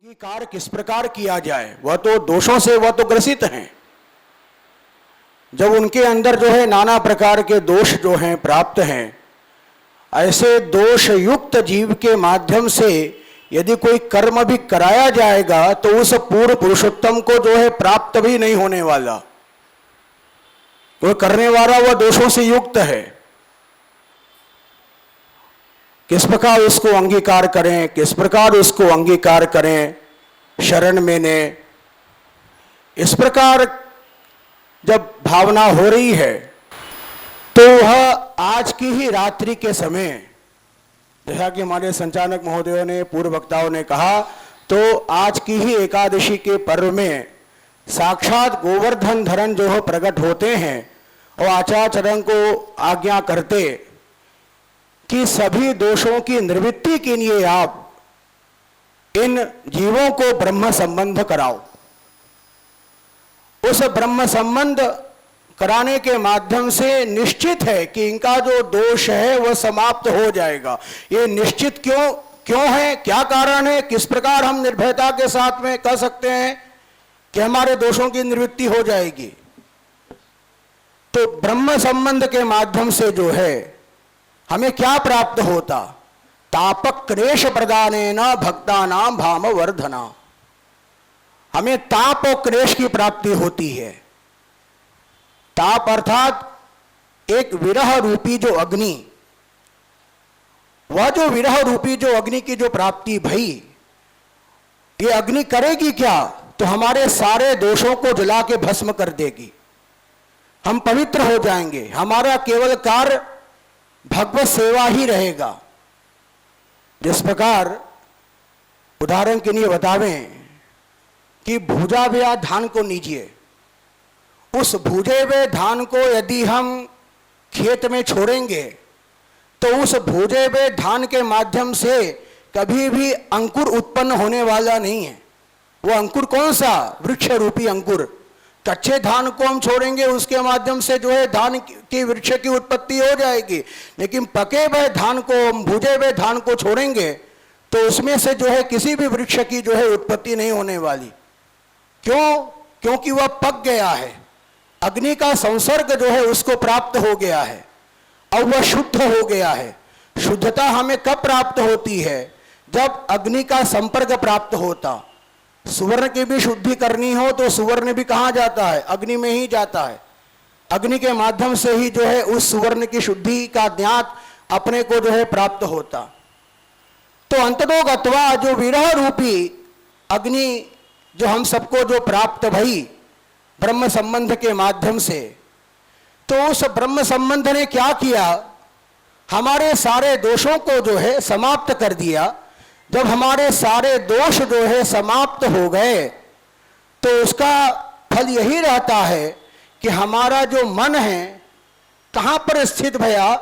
अंगीकार किस प्रकार किया जाए, वह तो दोषों से वह तो ग्रसित हैं। जब उनके अंदर जो है नाना प्रकार के दोष जो हैं प्राप्त हैं, ऐसे दोष युक्त जीव के माध्यम से यदि कोई कर्म भी कराया जाएगा तो उस पूर्ण पुरुषोत्तम को जो है प्राप्त भी नहीं होने वाला। तो करने वाला वह दोषों से युक्त है। किस प्रकार उसको अंगीकार करें, किस प्रकार उसको अंगीकार करें शरण में ने, इस प्रकार जब भावना हो रही है तो वह आज की ही रात्रि के समय, जैसा कि हमारे संचालक महोदयों ने पूर्व वक्ताओं ने कहा, तो आज की ही एकादशी के पर्व में साक्षात गोवर्धन धरण जो है प्रकट होते हैं और आचार्य को आज्ञा करते कि सभी दोषों की निवृत्ति के लिए आप इन जीवों को ब्रह्म संबंध कराओ। उस ब्रह्म संबंध कराने के माध्यम से निश्चित है कि इनका जो दोष है वह समाप्त हो जाएगा। ये निश्चित क्यों है, क्या कारण है, किस प्रकार हम निर्भयता के साथ में कह सकते हैं कि हमारे दोषों की निवृत्ति हो जाएगी? तो ब्रह्म संबंध के माध्यम से जो है हमें क्या प्राप्त होता? तापक क्लेश प्रदानेन भक्तानां भाम वर्धना। हमें ताप और क्लेश की प्राप्ति होती है। ताप अर्थात एक विरह रूपी जो अग्नि, वह जो विरह रूपी जो अग्नि की जो प्राप्ति भई, ये अग्नि करेगी क्या? तो हमारे सारे दोषों को जला के भस्म कर देगी। हम पवित्र हो जाएंगे। हमारा केवल कार्य भगवत सेवा ही रहेगा। जिस प्रकार उदाहरण के लिए बतावें कि भूजा हुआ धान को लीजिए, उस भूजे हुए धान को यदि हम खेत में छोड़ेंगे तो उस भूजे हुए धान के माध्यम से कभी भी अंकुर उत्पन्न होने वाला नहीं है। वो अंकुर कौन सा? वृक्ष रूपी अंकुर। कच्चे धान को हम छोड़ेंगे, उसके माध्यम से जो है धान की वृक्ष की उत्पत्ति हो जाएगी, लेकिन पके हुए धान को, हम भूजे हुए धान को छोड़ेंगे तो उसमें से जो है किसी भी वृक्ष की जो है उत्पत्ति नहीं होने वाली। क्यों? क्योंकि वह पक गया है। अग्नि का संसर्ग जो है उसको प्राप्त हो गया है और वह शुद्ध हो गया है। शुद्धता हमें कब प्राप्त होती है? जब अग्नि का संपर्क प्राप्त होता। सुवर्ण की भी शुद्धि करनी हो तो सुवर्ण भी कहाँ जाता है? अग्नि में ही जाता है। अग्नि के माध्यम से ही जो है उस सुवर्ण की शुद्धि का ज्ञात अपने को जो है प्राप्त होता। तो अंततोगत्वा जो विरह रूपी अग्नि जो हम सबको जो प्राप्त भई ब्रह्म संबंध के माध्यम से, तो उस ब्रह्म संबंध ने क्या किया? हमारे सारे दोषों को जो है समाप्त कर दिया। जब हमारे सारे दोष जो है समाप्त हो गए तो उसका फल यही रहता है कि हमारा जो मन है कहाँ पर स्थित भया?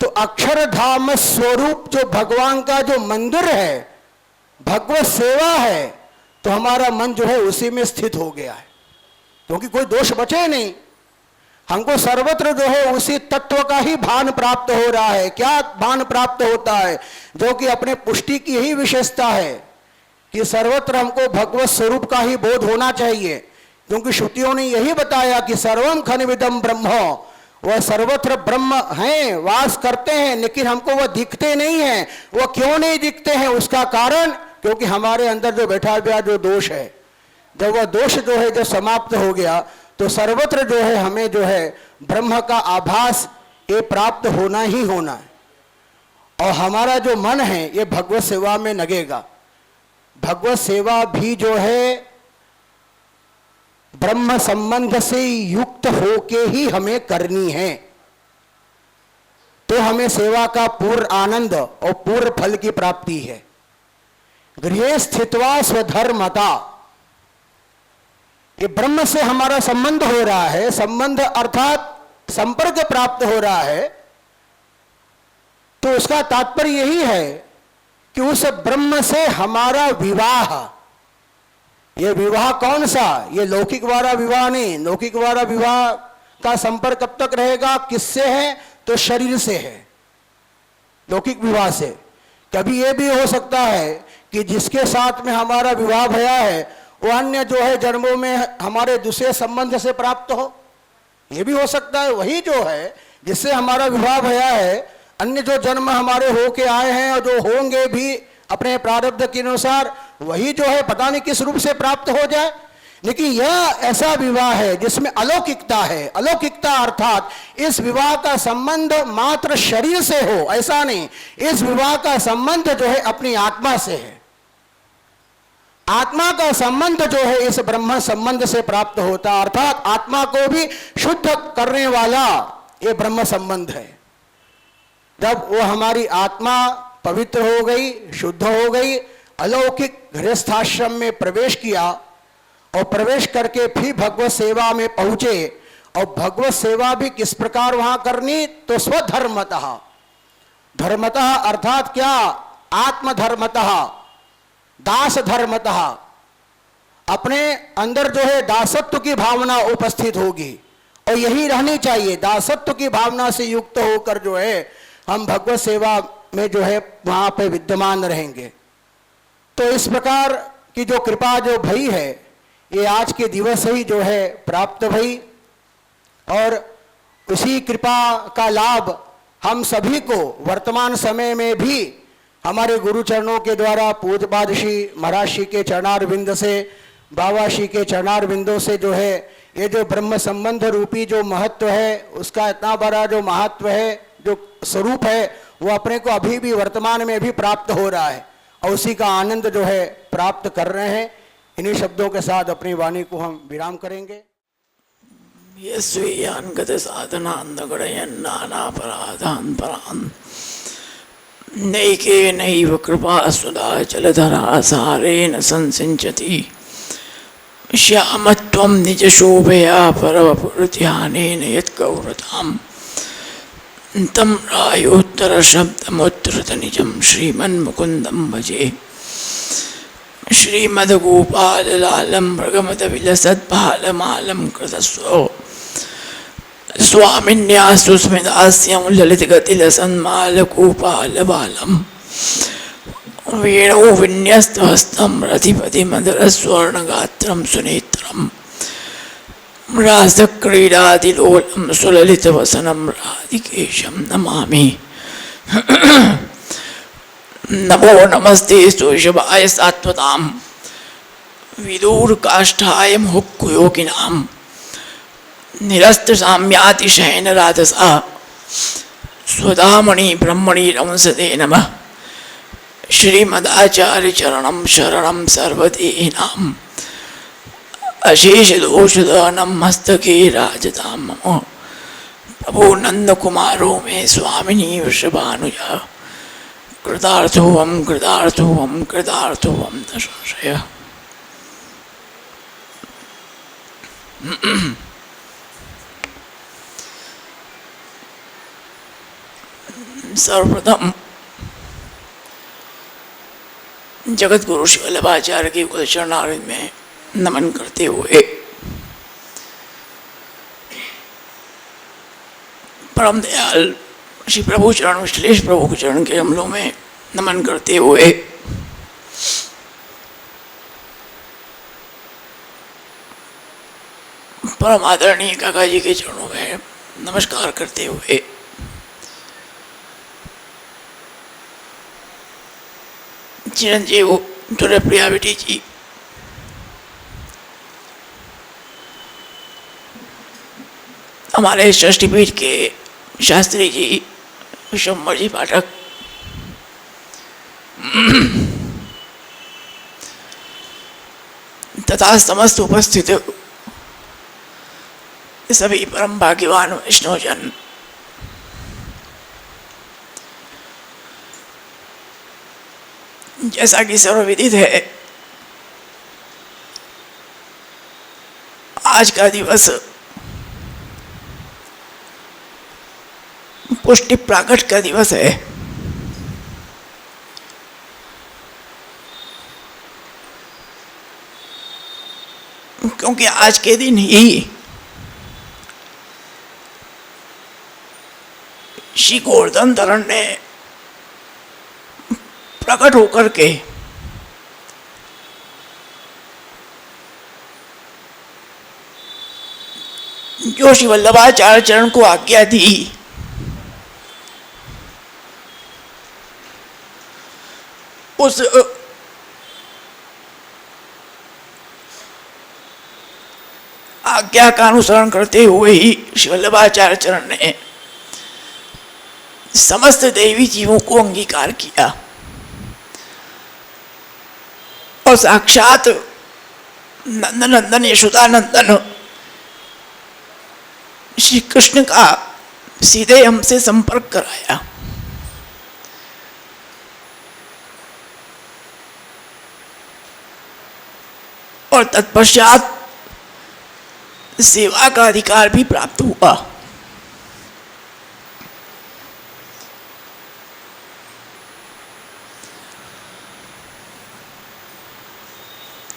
तो अक्षरधाम स्वरूप जो भगवान का जो मंदिर है, भगवत सेवा है, तो हमारा मन जो है उसी में स्थित हो गया है, क्योंकि कोई दोष बचे नहीं। हमको सर्वत्र जो है उसी तत्व का ही भान प्राप्त हो रहा है। क्या भान प्राप्त होता है? जो कि अपने पुष्टि की यही विशेषता है कि सर्वत्र हमको भगवत स्वरूप का ही बोध होना चाहिए, क्योंकि श्रुतियों ने यही बताया कि सर्वम खनिविदम ब्रह्म, वह सर्वत्र ब्रह्म हैं, वास करते हैं, लेकिन हमको वह दिखते नहीं हैं। वह क्यों नहीं दिखते हैं? उसका कारण क्योंकि हमारे अंदर जो बैठा हुआ जो दोष है, जब वह दोष जो है जो समाप्त हो गया तो सर्वत्र जो है हमें जो है ब्रह्म का आभास ये प्राप्त होना ही होना है। और हमारा जो मन है ये भगवत सेवा में लगेगा। भगवत सेवा भी जो है ब्रह्म संबंध से युक्त होके ही हमें करनी है, तो हमें सेवा का पूर्ण आनंद और पूर्ण फल की प्राप्ति है। गृहे स्थित्वा स्वधर्मता, ये ब्रह्म से हमारा संबंध हो रहा है। संबंध अर्थात संपर्क प्राप्त हो रहा है, तो उसका तात्पर्य यही है कि उस ब्रह्म से हमारा विवाह, ये विवाह कौन सा? ये लौकिक वाला विवाह नहीं। लौकिक वाला विवाह का संपर्क कब तक रहेगा? किससे है? तो शरीर से है, लौकिक विवाह से। कभी ये भी हो सकता है कि जिसके साथ में हमारा विवाह भया है वो अन्य जो है जन्मों में हमारे दूसरे संबंध से प्राप्त हो, ये भी हो सकता है। वही जो है जिससे हमारा विवाह भया है, अन्य जो जन्म हमारे होके आए हैं और जो होंगे भी अपने प्रारब्ध के अनुसार, वही जो है पता नहीं किस रूप से प्राप्त हो जाए। लेकिन यह ऐसा विवाह है जिसमें अलौकिकता है। अलौकिकता अर्थात इस विवाह का संबंध मात्र शरीर से हो ऐसा नहीं, इस विवाह का संबंध जो है अपनी आत्मा से है। आत्मा का संबंध जो है इस ब्रह्म संबंध से प्राप्त होता, अर्थात आत्मा को भी शुद्ध करने वाला ये ब्रह्म संबंध है। जब वो हमारी आत्मा पवित्र हो गई, शुद्ध हो गई, अलौकिक गृहस्थाश्रम में प्रवेश किया और प्रवेश करके फिर भगवत सेवा में पहुंचे। और भगवत सेवा भी किस प्रकार वहां करनी, तो स्वधर्मतः। धर्मतः अर्थात क्या, आत्मधर्मतः, दास धर्मतः। अपने अंदर जो है दासत्व की भावना उपस्थित होगी और यही रहनी चाहिए। दासत्व की भावना से युक्त होकर जो है हम भगवत सेवा में जो है वहां पे विद्यमान रहेंगे। तो इस प्रकार की जो कृपा जो भई है, ये आज के दिवस ही जो है प्राप्त भई और उसी कृपा का लाभ हम सभी को वर्तमान समय में भी हमारे गुरु चरणों के द्वारा पूज्यपाद श्री महाराज श्री के चरणार बिंद से, बाबा श्री के चरणार बिंदों से जो है ये जो ब्रह्म संबंध रूपी जो महत्व है, उसका इतना बड़ा जो महत्व है, जो स्वरूप है, वो अपने को अभी भी वर्तमान में भी प्राप्त हो रहा है और उसी का आनंद जो है प्राप्त कर रहे हैं। इन्हीं शब्दों के साथ अपनी वाणी को हम विराम करेंगे। यस्वीयान् गत साधनान्धगणयन् नानापराधान् परान् नैकेनैव कृपा सुधा जलधरा सारेण संसिञ्चति श्यामत्वं निजशोभया परमपुरध्यानेन यत्कौरताम् तं रायोत्तरशब्दमुद्धृतनिजं श्रीमन्मुकुन्दं भजे। श्रीमद्गोपाललालं मृगमदविलसद्भालमालं कृतस्व स्वामिन्यास्तु स्मितास्यं ललितगतिलसन्मालगोपालबालं वेणुविन्यस्तहस्तं रतिपतिमधुरस्वर्णगात्रं सुनेत्रं रासक्रीडादिलोलं सुललितवसनं राधिकेशं नमामि। नमो नमस्ते स्तुषभाय सात्वतां विदूरकाष्ठाय मुहुक्कुयोगिनां निरस्तसाम्यातिशयनराधसा स्वधामणि ब्रह्मणि रंसते नमः। श्रीमदाचार्यचरणं शरणं सर्वदेहिनां अशेषदोषदानं मस्तके राजतां मम। प्रभो नन्दकुमारो मे स्वामिनी वृषभानुजा कृतार्थोऽहं कृतार्थोऽहं कृतार्थोऽहं न संशयः। सर्वप्रथम जगत गुरु श्री वल्लभाचार्य के कुल चरणारविंद में नमन करते हुए परम दयाल श्री प्रभु चरण विश्लेष प्रभु के चरण के कमलों में नमन करते हुए परम आदरणीय काका जी के चरणों में नमस्कार करते हुए चिरंजीव प्रिया बेटी जी हमारे षष्ठीपीठ के शास्त्री जी विश्वम्भर जी पाठक तथा समस्त उपस्थित सभी परम भाग्यवान वैष्णवजन जैसा कि सर्वविदित है, आज का दिवस पुष्टि प्राकट का दिवस है। क्योंकि आज के दिन ही श्री गोवर्धन धरण ने प्रकट होकर के जो श्री वल्लभाचार्य चरण को आज्ञा दी, उस आज्ञा का अनुसरण करते हुए ही श्री वल्लभाचार्य चरण ने समस्त देवी जीवों को अंगीकार किया और साक्षात नंदनंदन यशोदानंदन श्री कृष्ण का सीधे हमसे संपर्क कराया। और तत्पश्चात सेवा का अधिकार भी प्राप्त हुआ।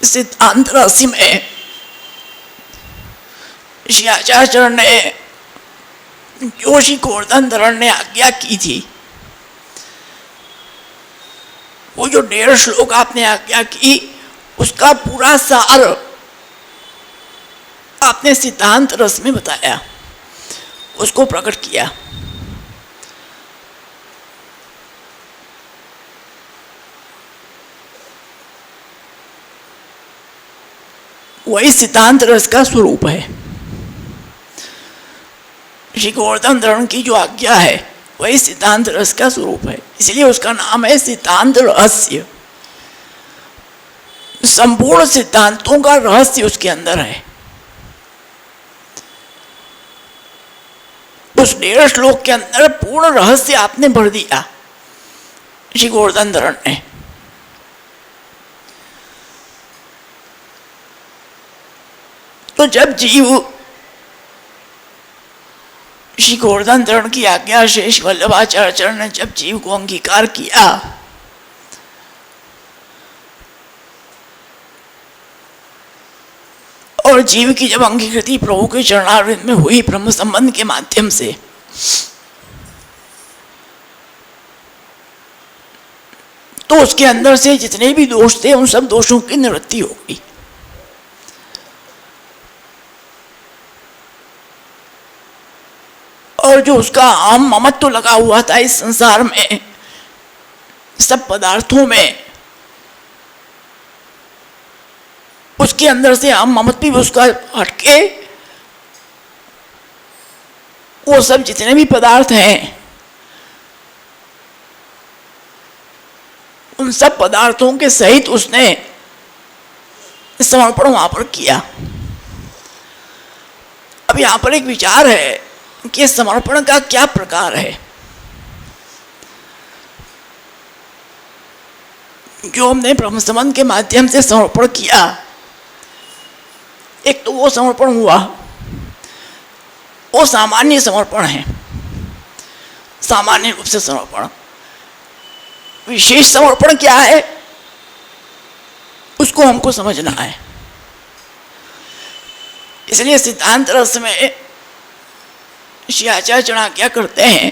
सिद्धांत रहस्य में श्री आचार्य चरण ने जो श्री गोवर्धन धरण ने आज्ञा की थी, वो जो 1.5 श्लोक आपने आज्ञा की, उसका पूरा सार आपने सिद्धांत रस में बताया, उसको प्रकट किया। वही सिद्धांत रस का स्वरूप है। श्री गोवर्धन धरण की जो आज्ञा है वही सिद्धांत रस का स्वरूप है, इसलिए उसका नाम है सिद्धांत रहस्य। संपूर्ण सिद्धांतों का रहस्य उसके अंदर है। उस 1.5 श्लोक के अंदर पूर्ण रहस्य आपने भर दिया श्री गोवर्धन धरण ने। तो जब जीव श्री गोवर्धन धरण की आज्ञा से श्री वल्लभाचार्य चरण ने जब जीव को अंगीकार किया, और जीव की जब अंगीकृति प्रभु के चरणारविंद में हुई ब्रह्म संबंध के माध्यम से, तो उसके अंदर से जितने भी दोष थे उन सब दोषों की निवृत्ति हो गई। और जो उसका आम ममत्व लगा हुआ था इस संसार में, सब पदार्थों में, उसके अंदर से आम ममत्व भी उसका हटके वो सब जितने भी पदार्थ हैं उन सब पदार्थों के सहित उसने समर्पण वहां पर किया। अब यहां पर एक विचार है कि समर्पण का क्या प्रकार है। जो हमने ब्रह्म संबंध के माध्यम से समर्पण किया, एक तो वो समर्पण हुआ, वो सामान्य समर्पण है, सामान्य रूप से समर्पण। विशेष समर्पण क्या है उसको हमको समझना है। इसलिए सिद्धांत रस में श्री आचार्य चरण क्या करते हैं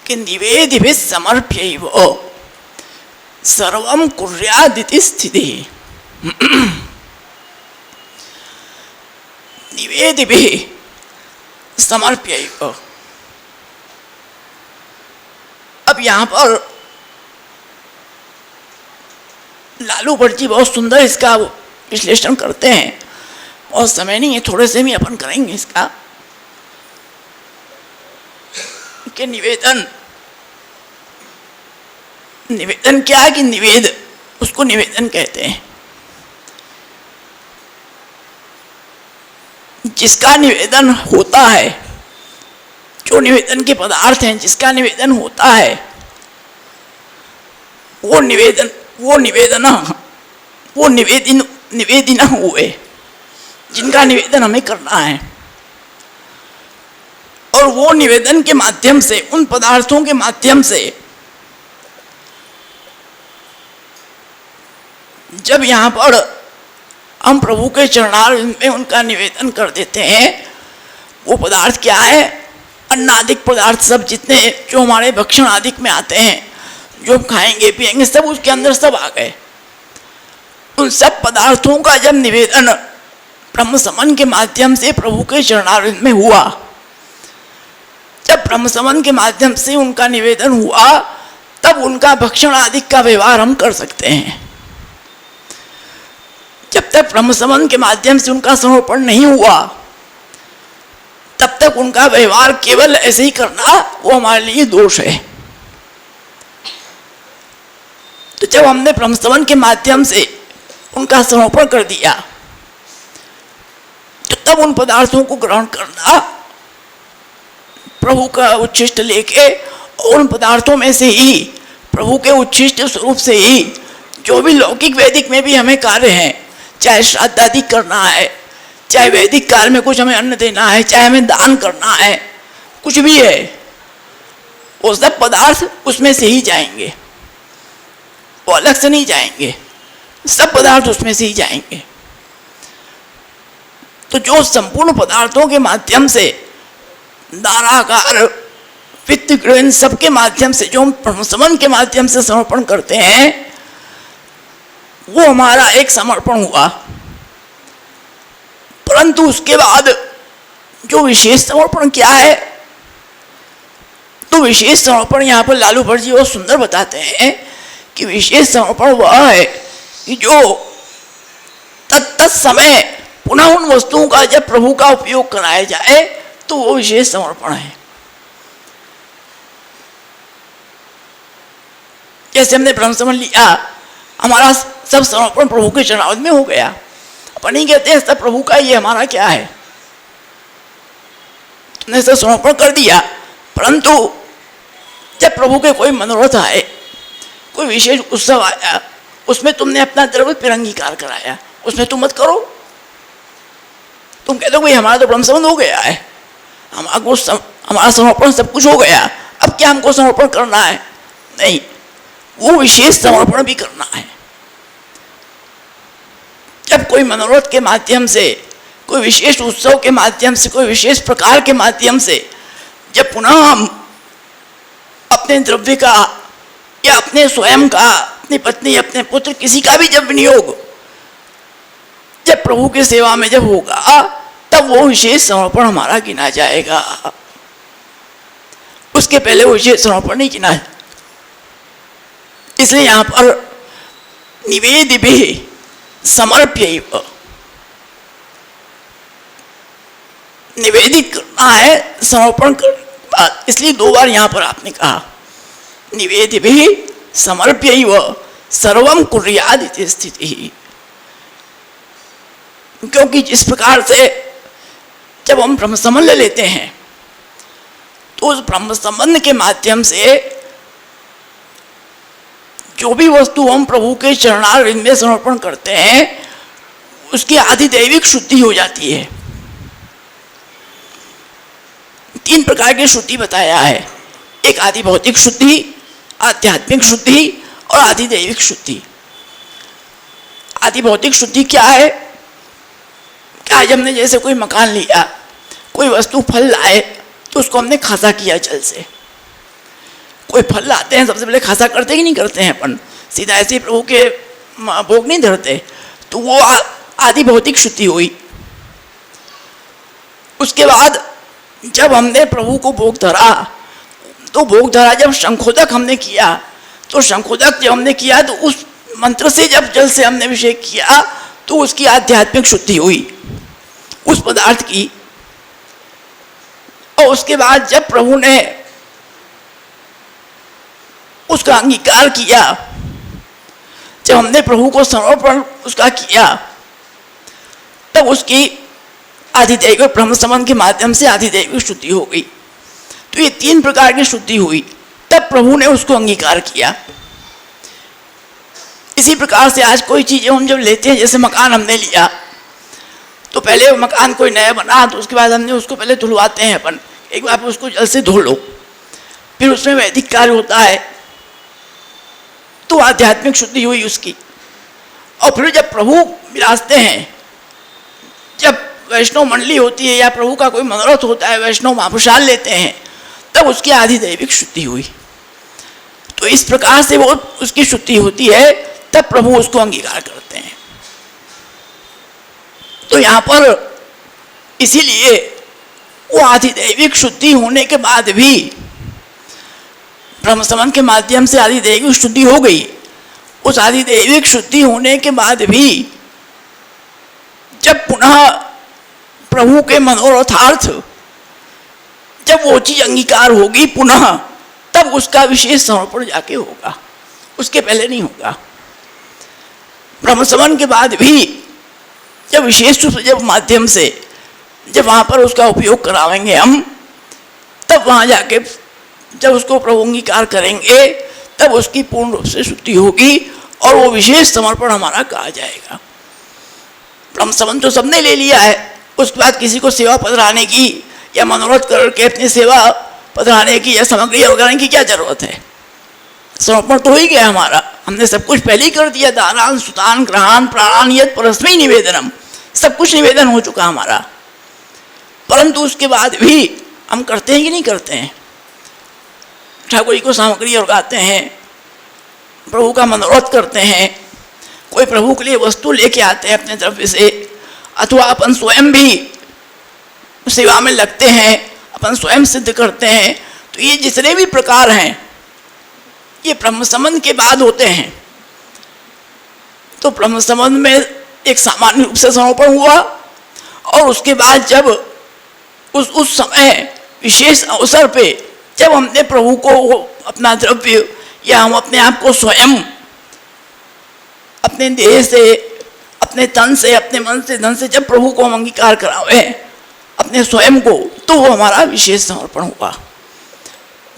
कि निवेदिभिः समर्प्यैव सर्वं कुर्यादिति स्थिति। निवेदिभिः समर्प्यैव। अब यहाँ पर लालू भट्ट जी बहुत सुंदर इसका विश्लेषण करते हैं, और समय नहीं है, थोड़े से भी अपन करेंगे इसका कि निवेदन क्या है कि निवेद, उसको निवेदन कहते हैं। जिसका निवेदन होता है, जो निवेदन के पदार्थ हैं, जिसका निवेदन होता है, वो निवेदिन हुए, जिनका निवेदन हमें करना है। और वो निवेदन के माध्यम से, उन पदार्थों के माध्यम से, जब यहाँ पर हम प्रभु के चरणारविंद में उनका निवेदन कर देते हैं, वो पदार्थ क्या है? अन्नादिक पदार्थ, सब जितने जो हमारे भक्षण आदिक में आते हैं, जो हम खाएंगे पिएंगे, सब उसके अंदर सब आ गए। उन सब पदार्थों का जब निवेदन ब्रह्म समन के माध्यम से प्रभु के चरणारविंद में हुआ। जब ब्रह्म समन के माध्यम से उनका निवेदन हुआ तब उनका भक्षण आदि का व्यवहार हम कर सकते हैं। जब तक ब्रह्म समन के माध्यम से उनका समर्पण नहीं हुआ तब तक उनका व्यवहार केवल ऐसे ही करना वो हमारे लिए दोष है। तो जब हमने ब्रह्म समन के माध्यम से उनका समर्पण कर दिया तो तब उन पदार्थों को ग्रहण करना, प्रभु का उच्छिष्ट लेके और उन पदार्थों में से ही, प्रभु के उच्छिष्ट स्वरूप से ही जो भी लौकिक वैदिक में भी हमें कार्य हैं, चाहे श्राद्ध आदि करना है, चाहे वैदिक काल में कुछ हमें अन्न देना है, चाहे हमें दान करना है, कुछ भी है, वो सब पदार्थ उसमें से ही जाएंगे, वो अलग से नहीं जाएंगे, सब पदार्थ उसमें से ही जाएंगे। तो जो संपूर्ण पदार्थों के माध्यम से दाराकार वित्त गृह सबके माध्यम से जो हम ब्रह्म समन के माध्यम से समर्पण करते हैं वो हमारा एक समर्पण हुआ। परंतु उसके बाद जो विशेष समर्पण क्या है, तो विशेष समर्पण यहाँ पर लालू भट्ट जी बहुत सुंदर बताते हैं कि विशेष समर्पण वह है कि जो तत्त समय पुनः उन वस्तुओं का जब प्रभु का उपयोग कराया जाए तो वो विशेष समर्पण है। जैसे हमने ब्रह्म समन लिया, हमारा सब समर्पण प्रभु के चरणारविंद में हो गया। अपन नहीं कहते हैं सब प्रभु का, ये हमारा क्या है, तुमने सब समर्पण कर दिया, परंतु जब प्रभु के कोई मनोरथ आए, कोई विशेष उत्सव आया, उसमें तुमने अपना द्रव्य फिर अंगीकार कराया, उसमें तुम मत करो। तुम कहते हो भाई हमारा तो ब्रह्म समन हो गया है, हमारा समर्पण सब कुछ हो गया, अब क्या हमको समर्पण करना है? नहीं, वो विशेष समर्पण भी करना है। जब कोई मनोरथ के माध्यम से, कोई विशेष उत्सव के माध्यम से, कोई विशेष प्रकार के माध्यम से जब पुनः हम अपने द्रव्य का या अपने स्वयं का, अपनी पत्नी, अपने पुत्र, किसी का भी जब विनियोग जब प्रभु की सेवा में जब होगा तब वो विशेष समर्पण हमारा गिना जाएगा। उसके पहले वो विशेष समर्पण नहीं गिना है। इसलिए यहां पर निवेदिभिः समर्प्यैव, निवेदित करना है समर्पण करने के बाद। इसलिए दो बार यहां पर आपने कहा निवेदिभिः समर्प्यैव सर्वं कुर्याद् इति स्थितिः, क्योंकि जिस प्रकार से जब हम ब्रह्म संबंध ले लेते हैं तो उस ब्रह्म संबंध के माध्यम से जो भी वस्तु हम प्रभु के चरणारविंद में समर्पण करते हैं उसकी आधिदैविक शुद्धि हो जाती है। 3 प्रकार की शुद्धि बताया है, एक आदि भौतिक शुद्धि, आध्यात्मिक शुद्धि और आधिदैविक शुद्धि। आदि भौतिक शुद्धि क्या है? आज हमने जैसे कोई मकान लिया, कोई वस्तु फल लाए तो उसको हमने खासा किया जल से। कोई फल लाते हैं सबसे पहले खासा करते कि नहीं करते हैं अपन, सीधा ऐसे प्रभु के भोग नहीं धरते, तो वो आदि भौतिक शुद्धि हुई। उसके बाद जब हमने प्रभु को भोग धरा, तो भोग धरा जब शंखोदक हमने किया, तो शंखोदक जब हमने किया तो उस मंत्र से जब जल से हमने अभिषेक किया तो उसकी आध्यात्मिक शुद्धि हुई उस पदार्थ की। और उसके बाद जब प्रभु ने उसका अंगीकार किया, जब हमने प्रभु को समर्पण उसका किया, तब उसकी आधिदैविक ब्रह्म संबंध के माध्यम से आधिदैविक शुद्धि हो गई। तो ये 3 प्रकार की शुद्धि हुई, तब प्रभु ने उसको अंगीकार किया। इसी प्रकार से आज कोई चीज़ें हम जब लेते हैं, जैसे मकान हमने लिया, तो पहले मकान कोई नया बना तो उसके बाद हमने उसको पहले धुलवाते हैं अपन, एक बार उसको जल से धो लो, फिर उसमें वैदिक कार्य होता है, तो आध्यात्मिक शुद्धि हुई उसकी। और फिर जब प्रभु विराजते हैं, जब वैष्णव मंडली होती है या प्रभु का कोई मनोरथ होता है, वैष्णव महाप्रसाद लेते हैं, तब उसकी आधिदैविक शुद्धि हुई। तो इस प्रकार से वो उसकी शुद्धि होती है, तब प्रभु उसको अंगीकार करते हैं। तो यहाँ पर इसीलिए वो आधिदैविक शुद्धि होने के बाद भी, ब्रह्म संबंध के माध्यम से आधिदैविक शुद्धि हो गई, उस आधिदैविक शुद्धि होने के बाद भी जब पुनः प्रभु के मनोरथार्थ जब वो चीज अंगीकार होगी पुनः, तब उसका विशेष समर्पण जाके होगा, उसके पहले नहीं होगा। ब्रह्म संबंध के बाद भी जब विशेष रूप से जब माध्यम से जब वहाँ पर उसका उपयोग करावेंगे हम, तब वहाँ जाके जब उसको प्रभु अंगीकार करेंगे तब उसकी पूर्ण रूप से शुद्धि होगी और वो विशेष समर्पण हमारा कहा जाएगा। ब्रह्म संबंध तो सबने ले लिया है, उसके बाद किसी को सेवा पधराने की या मनोरथ करके अपनी सेवा पधराने की या सामग्री वगैरह की क्या जरूरत है? समर्पण तो हो ही गया हमारा, हमने सब कुछ पहले ही कर दिया। दानान सुतान ग्रहान प्राणान यद परस्मै निवेदनम, सब कुछ निवेदन हो चुका हमारा। परंतु उसके बाद भी हम करते हैं कि नहीं करते हैं? ठाकुर जी को सामग्री लगाते हैं, प्रभु का मनोरथ करते हैं, कोई प्रभु के लिए वस्तु लेके आते हैं अपने द्रव्य से, अथवा अपन स्वयं भी सेवा में लगते हैं, अपन स्वयं सिद्ध करते हैं। तो ये जितने भी प्रकार हैं ये ब्रह्म संबंध के बाद होते हैं। तो ब्रह्म संबंध में एक सामान्य रूप से समर्पण हुआ और उसके बाद जब उस समय विशेष अवसर पे जब हमने प्रभु को अपना द्रव्य या हम अपने आप को स्वयं अपने देह से, अपने तन से, अपने मन से, धन से जब प्रभु को हम अंगीकार करावे अपने स्वयं को, तो वो हमारा विशेष समर्पण होगा।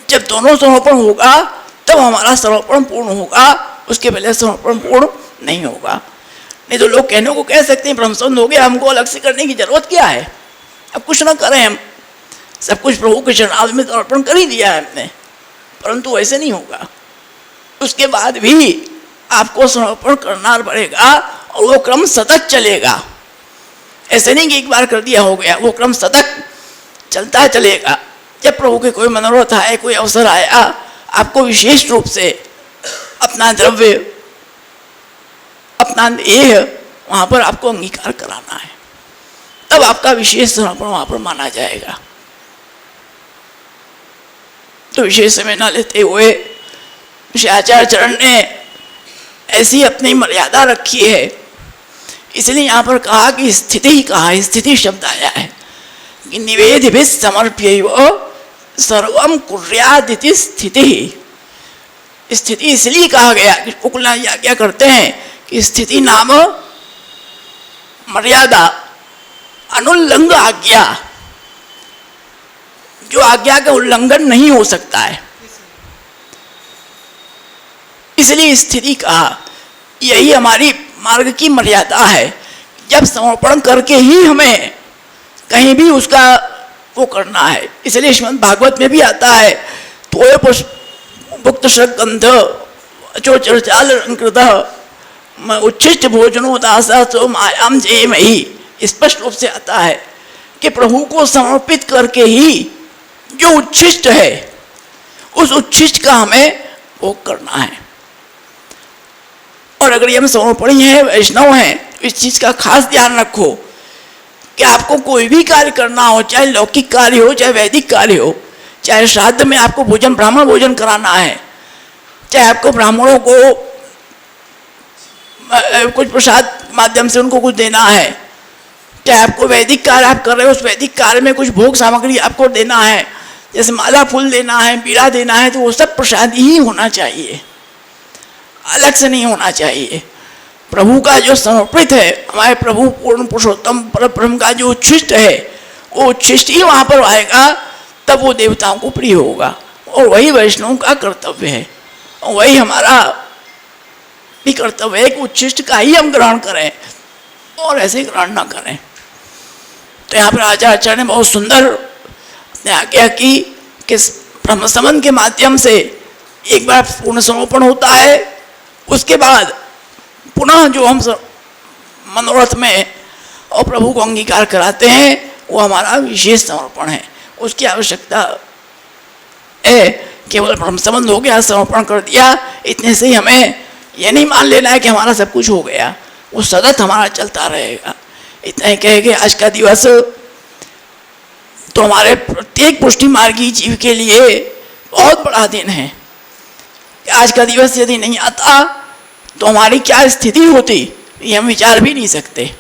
जब दोनों समर्पण होगा तब हमारा समर्पण पूर्ण होगा, उसके पहले समर्पण पूर्ण नहीं होगा। नहीं तो लोग कहने को कह सकते हैं ब्रह्म संबंध हो गया, हमको अलग से करने की जरूरत क्या है, अब कुछ ना करें, हम सब कुछ प्रभु के चरणारविंद में समर्पण कर ही दिया है हमने। परंतु ऐसे नहीं होगा, उसके बाद भी आपको समर्पण करना पड़ेगा और वो क्रम सतत चलेगा। ऐसे नहीं कि एक बार कर दिया हो गया, वो क्रम सतत चलता चलेगा। जब प्रभु के कोई मनोरथ आए, कोई अवसर आया, आपको विशेष रूप से अपना द्रव्य, अपना देह वहाँ पर आपको अंगीकार कराना है, तब आपका विशेष समर्पण वहाँ पर माना जाएगा। तो विशेष समय न लेते हुए श्री आचार्य चरण ने ऐसी अपनी मर्यादा रखी है, इसलिए यहाँ पर कहा कि स्थिति ही कहा, स्थिति शब्द आया है कि निवेदिभिः समर्प्यैव सर्वम कुर्यादिति स्थिति। स्थिति इसलिए कहा गया कि उकुला क्या करते हैं कि स्थिति नाम मर्यादा, अनुल्लंघ आज्ञा, जो आज्ञा का उल्लंघन नहीं हो सकता है, इसलिए स्थिति कहा। यही हमारी मार्ग की मर्यादा है। जब समर्पण करके ही हमें कहीं भी उसका वो करना है। इसलिए श्रीमद् भागवत में भी आता है, तोय पुक्त गंध अचो चर्चाल अलंकृत उच्छिष्ट भोजनो दासा तो मायाम जय मही। स्पष्ट रूप से आता है कि प्रभु को समर्पित करके ही जो उच्छिष्ट है उस उच्छिष्ट का हमें भोग करना है। और अगर ये हम समर्पणी हैं, वैष्णव हैं, तो इस चीज़ का खास ध्यान रखो कि आपको कोई भी कार्य करना हो, चाहे लौकिक कार्य हो, चाहे वैदिक कार्य हो, चाहे श्राद्ध में आपको भोजन, ब्राह्मण भोजन कराना है, चाहे आपको ब्राह्मणों को कुछ प्रसाद माध्यम से उनको कुछ देना है, चाहे आपको वैदिक कार्य आप कर रहे हो, उस वैदिक कार्य में कुछ भोग सामग्री आपको देना है, जैसे माला फूल देना है, बीड़ा देना है, तो वो सब प्रसाद ही होना चाहिए, अलग से नहीं होना चाहिए। प्रभु का जो समर्पित है, हमारे प्रभु पूर्ण पुरुषोत्तम परब्रह्म का जो उच्छिष्ट है, वो उच्छिष्ट ही वहाँ पर आएगा, तब वो देवताओं को प्रिय होगा। और वही वैष्णव का कर्तव्य है, और वही हमारा भी कर्तव्य है कि उच्छिष्ट का ही हम ग्रहण करें और ऐसे ग्रहण ना करें। तो यहाँ पर आचार्य ने बहुत सुंदर अपने आज्ञा की कि ब्रह्म संबंध के माध्यम से एक बार पूर्ण समर्पण होता है, उसके बाद पुनः जो हम मनोरथ में और प्रभु को अंगीकार कराते हैं वो हमारा विशेष समर्पण है। उसकी आवश्यकता है केवल ब्रह्म संबंध हो गया, समर्पण कर दिया, इतने से ही हमें यह नहीं मान लेना है कि हमारा सब कुछ हो गया, वो सतत हमारा चलता रहेगा। इतना ही कह के आज का दिवस तो हमारे प्रत्येक पुष्टि मार्गी जीव के लिए बहुत बड़ा दिन है। आज का दिवस यदि नहीं आता तो हमारी क्या स्थिति होती ये हम विचार भी नहीं सकते।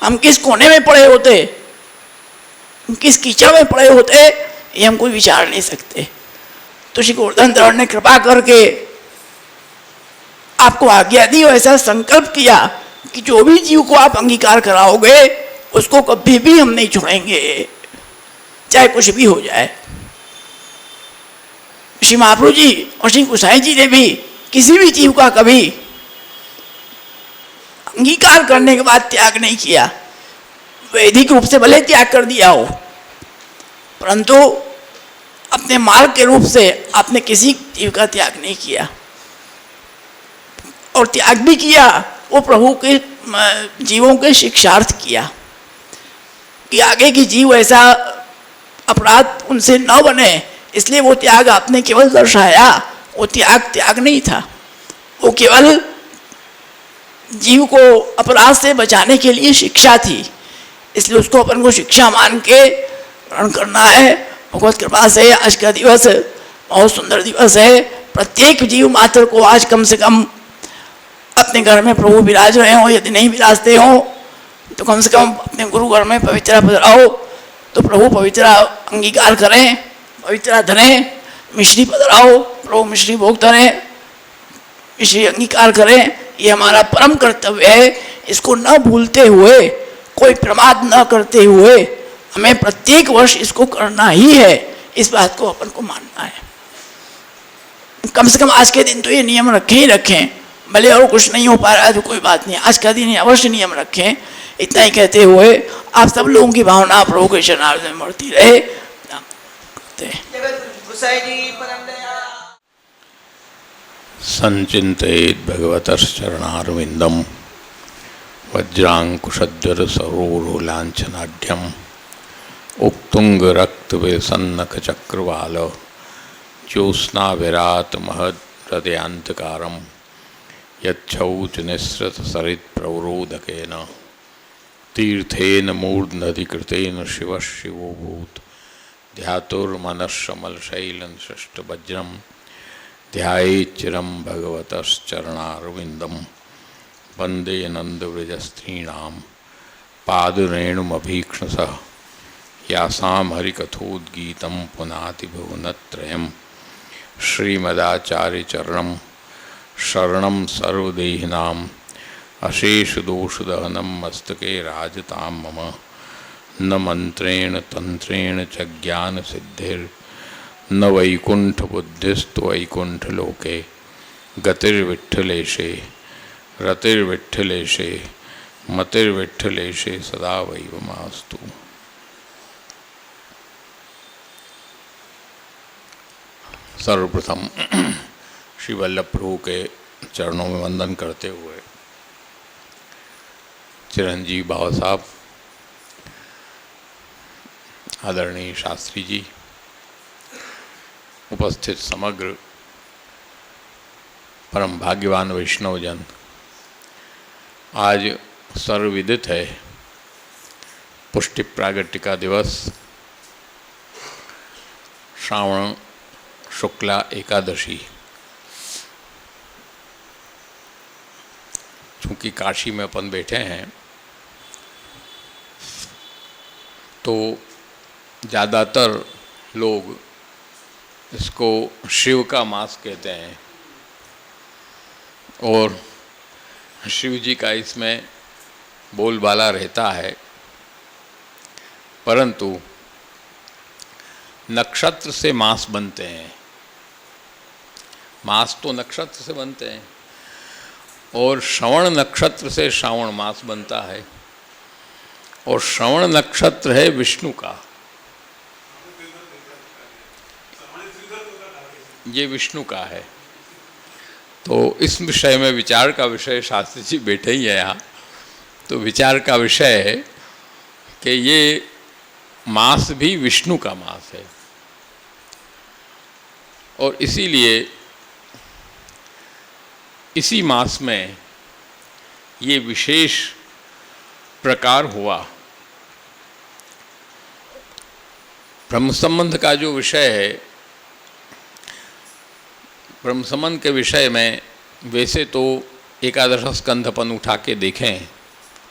हम किस कोने में पड़े होते, किस कीचड़ में पड़े होते ये हम कोई विचार नहीं सकते। तो श्री गोवर्धन धरण ने कृपा करके आपको आज्ञा दी और ऐसा संकल्प किया कि जो भी जीव को आप अंगीकार कराओगे उसको कभी भी हम नहीं छोड़ेंगे, चाहे कुछ भी हो जाए। श्री महाप्रभु जी और श्री गोसाई जी ने भी किसी भी जीव का कभी अंगीकार करने के बाद त्याग नहीं किया। वैदिक रूप से भले त्याग कर दिया हो, परंतु अपने मार्ग के रूप से आपने किसी जीव का त्याग नहीं किया। और त्याग भी किया वो प्रभु के जीवों के शिक्षार्थ किया कि आगे की जीव ऐसा अपराध उनसे न बने, इसलिए वो त्याग आपने केवल दर्शाया। वो त्याग नहीं था, वो केवल जीव को अपराध से बचाने के लिए शिक्षा थी। इसलिए उसको अपन को शिक्षा मान के ग्रहण करना है। भगवत कृपा से आज का दिवस बहुत सुंदर दिवस है। प्रत्येक जीव मात्र को आज कम से कम अपने घर में प्रभु विराज रहे हो, यदि नहीं विराजते हो तो कम से कम अपने गुरु घर में पवित्रा पधराओ, तो प्रभु पवित्रा अंगीकार करें, पवित्रा धरें। मिश्री पधराओ, प्रभु मिश्री भोग धरें, मिश्री अंगीकार करें। ये हमारा परम कर्तव्य है। इसको न भूलते हुए, कोई प्रमाद न करते हुए हमें प्रत्येक वर्ष इसको करना ही है। इस बात को अपन को मानना है। कम से कम आज के दिन तो ये नियम रखें ही रखें, भले और कुछ नहीं हो पा रहा है तो कोई बात नहीं, आज का दिन अवश्य नियम रखें। इतना ही कहते हुए आप सब लोगों की भावना प्रभु के चरणारविंद में बढ़ती रहे। संचिन्तयेत् भगवतश्चरणारविन्दं वज्राङ्कुशज्वर सरोरुलाञ्छनाढ्यम् उक्तुङ्गरक्तविसन्नखचक्रवाल ज्योत्स्नाविरात महद्हृदयान्तकारं यच्छौचनिःसृतसरित्प्रवरोदकेन तीर्थेन मूर्ध्नधिकृतेन शिवः शिवोऽभूत् ध्यातुर्मनश्शमलशैलं सृष्टवज्रं ध्यायेच्चिरं भगवतश्चरणारविन्दं वन्दे नन्दव्रजस्त्रीणां पादरेणुमभीक्ष्णसः यासां हरिकथोद्गीतं पुनाति भुवनत्रयं श्रीमदाचार्यचरणं शरणं सर्वदेहिनाम् अशेषदोषदहनं मस्तके राजतां मम न मंत्रेण तंत्रेण च ज्ञानसिद्धिर्न वैकुण्ठबुद्धिस्तु वैकुण्ठलोके गतिर्विठ्ठलेशे रतिर्विठ्ठलेशे मतिर्विठ्ठलेशे सदा वैवमास्तु। सर्वप्रथम श्री वल्लभ प्रभु के चरणों में वंदन करते हुए चिरंजीव बाबा साहब, आदरणीय शास्त्री जी, उपस्थित समग्र परम भाग्यवान वैष्णवजन, आज सर्वविदित है पुष्टि प्रागट्यका दिवस, श्रावण शुक्ला एकादशी। चूँकि काशी में अपन बैठे हैं तो ज़्यादातर लोग इसको शिव का मास कहते हैं और शिव जी का इसमें बोलबाला रहता है, परंतु नक्षत्र से मास बनते हैं। मास तो नक्षत्र से बनते हैं और श्रवण नक्षत्र से श्रावण मास बनता है और श्रवण नक्षत्र है विष्णु का, ये विष्णु का है। तो इस विषय में विचार का विषय, शास्त्री जी बैठे ही है यहाँ, तो विचार का विषय है कि ये मास भी विष्णु का मास है और इसीलिए इसी मास में ये विशेष प्रकार हुआ। ब्रह्म संबंध का जो विषय है, ब्रह्म संबंध के विषय में वैसे तो एकादश स्कंध अपन उठा के देखें,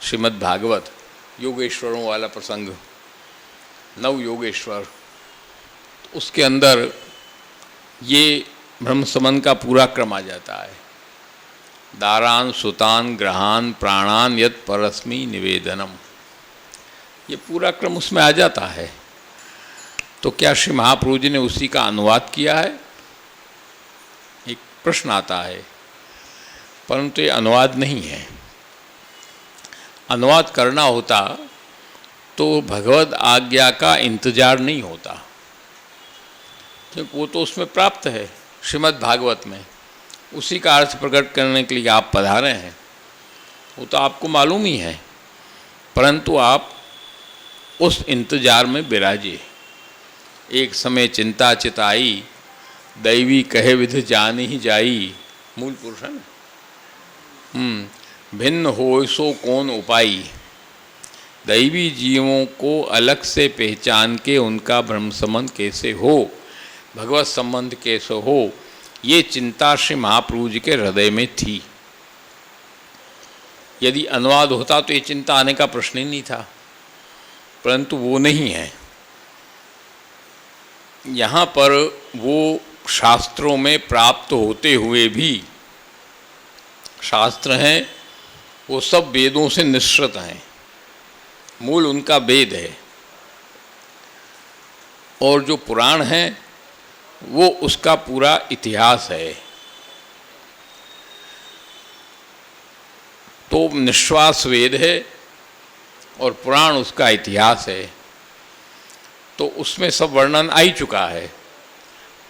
श्रीमद् भागवत योगेश्वरों वाला प्रसंग, नव योगेश्वर, उसके अंदर ये ब्रह्म संबंध का पूरा क्रम आ जाता है। दारान सुतान ग्रहान प्राणान यत् परस्मी निवेदनम, ये पूरा क्रम उसमें आ जाता है। तो क्या श्री महाप्रभु जी ने उसी का अनुवाद किया है? एक प्रश्न आता है, परंतु ये अनुवाद नहीं है। अनुवाद करना होता तो भगवद आज्ञा का इंतजार नहीं होता, क्योंकि वो तो उसमें प्राप्त है श्रीमद् भागवत में। उसी का अर्थ प्रकट करने के लिए आप पधारे हैं, वो तो आपको मालूम ही है, परंतु आप उस इंतजार में विराजिए। एक समय चिंता चिताई, दैवी कहे विधि जान ही जाई, मूल पुरुष है ना। भिन्न हो सो कौन उपाई, दैवी जीवों को अलग से पहचान के उनका ब्रह्म संबंध कैसे हो, भगवत संबंध कैसे हो, ये चिंता श्री महाप्रभु जी के हृदय में थी। यदि अनुवाद होता तो ये चिंता आने का प्रश्न ही नहीं था, परंतु वो नहीं है। यहाँ पर वो शास्त्रों में प्राप्त होते हुए भी, शास्त्र हैं वो सब वेदों से निश्रित हैं, मूल उनका वेद है, और जो पुराण है वो उसका पूरा इतिहास है। तो निश्वास वेद है और पुराण उसका इतिहास है, तो उसमें सब वर्णन आ ही चुका है।